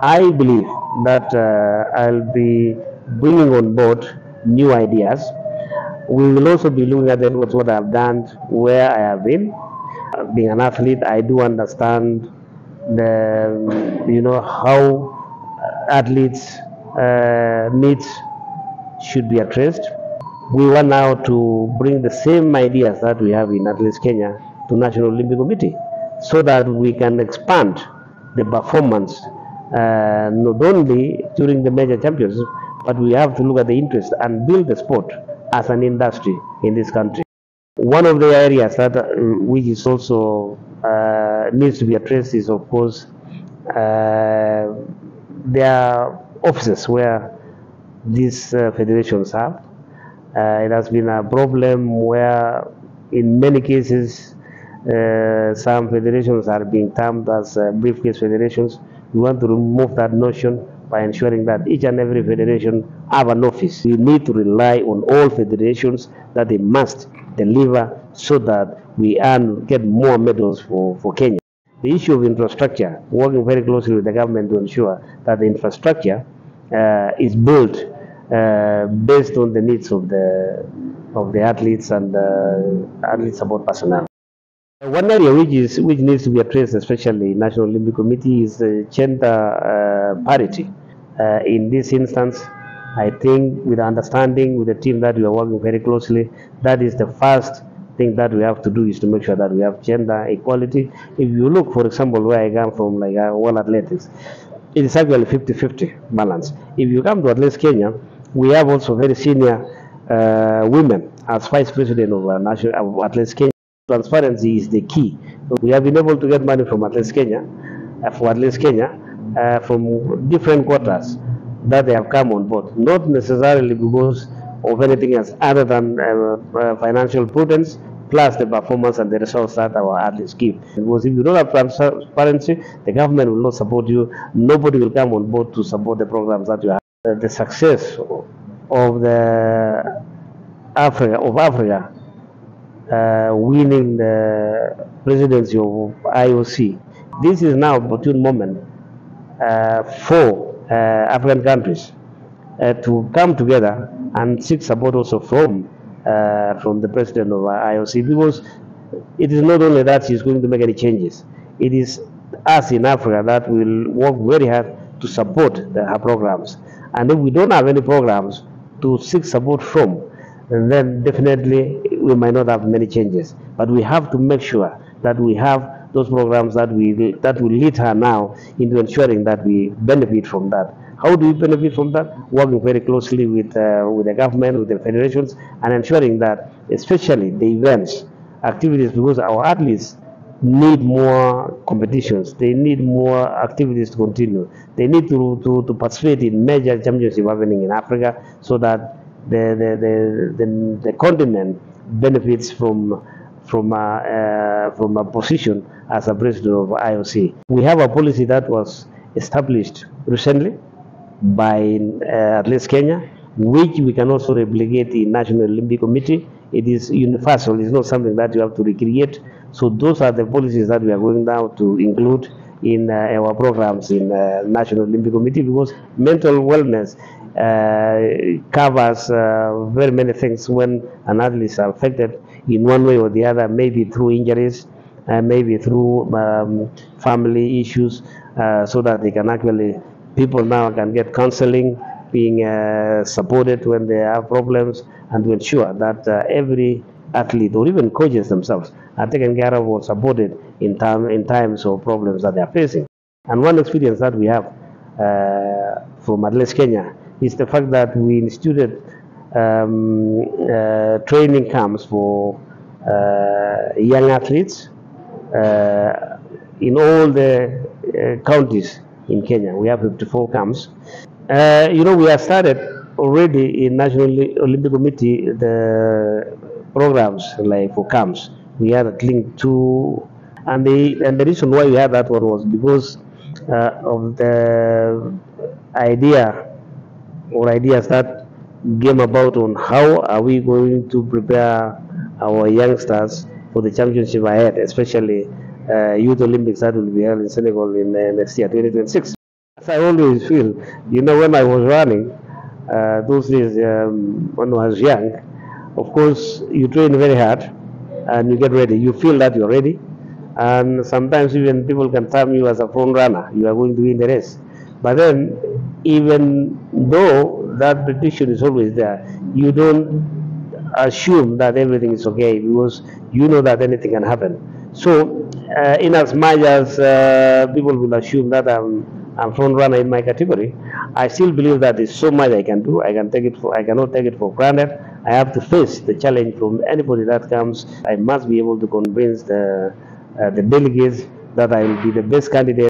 I believe that I'll be bringing on board new ideas. We will also be looking at what I've done, where I have been. Being an athlete, I do understand how athletes' needs should be addressed. We want now to bring the same ideas that we have in Athletics Kenya to National Olympic Committee, so that we can expand the performance not only during the major championships, but we have to look at the interest and build the sport as an industry in this country. One of the areas that which is also needs to be addressed is, of course, there are offices where these federations have. It has been a problem where, in many cases, some federations are being termed as briefcase federations. We want to remove that notion by ensuring that each and every federation have an office. We need to rely on all federations that they must deliver so that we get more medals for Kenya. The issue of infrastructure, working very closely with the government to ensure that the infrastructure is built based on the needs of the athletes and athlete support personnel. One area which needs to be addressed, especially National Olympic Committee, is gender parity. In this instance, I think, with understanding with the team that we are working very closely, that is the first thing that we have to do, is to make sure that we have gender equality. If you look, for example, where I come from, like World Athletics, it is actually 50-50 balance. If you come to Athletics Kenya, we have also very senior women as vice president of Athletics Kenya. Transparency is the key. We have been able to get money from Athletics Kenya, for Athletics Kenya, from different quarters that they have come on board, not necessarily because of anything else other than financial prudence, plus the performance and the results that our athletes give. Because if you don't have transparency, the government will not support you. Nobody will come on board to support the programs that you have. The success of the Africa winning the presidency of IOC, this is now an opportune moment for African countries to come together and seek support also from the president of IOC, because it is not only that she's going to make any changes, it is us in Africa that will work very hard to support her programs. And if we don't have any programs to seek support from, then definitely we might not have many changes. But we have to make sure that we have those programs that will lead her now into ensuring that we benefit from that. How do we benefit from that? Working very closely with the government, with the federations, and ensuring that, especially the events, activities, because our athletes need more competitions, they need more activities to continue, they need to participate in major championships happening in Africa, so that the continent benefits from a position as a president of IOC. We have a policy that was established recently by Athletics Kenya, which we can also replicate in National Olympic Committee. It is universal, it's not something that you have to recreate. So those are the policies that we are going now to include in our programs in National Olympic Committee, because mental wellness covers very many things when an athlete is affected in one way or the other, maybe through injuries, maybe through family issues, so that they can actually, people now can get counseling, being supported when they have problems, and to ensure that every athlete or even coaches themselves are taken care of or supported in times of problems that they are facing. And one experience that we have from Athletics Kenya is the fact that we instituted training camps for young athletes in all the counties in Kenya. We have 54 camps. We have started already in National Olympic Committee the programs like for camps. We had a link to, and the reason why we had that one was because of the idea or ideas that came about on how are we going to prepare our youngsters for the championship ahead, especially Youth Olympics that will be held in Senegal in next year, 2026. As I always feel, when I was running, those days when I was young, of course, you train very hard and you get ready. You feel that you're ready. And sometimes even people can term you as a front runner. You are going to win the race. But then, even though that prediction is always there, you don't assume that everything is okay because you know that anything can happen. So, in as much as people will assume that I'm front runner in my category, I still believe that there's so much I can do. I cannot take it for granted. I have to face the challenge from anybody that comes. I must be able to convince the delegates that I will be the best candidate.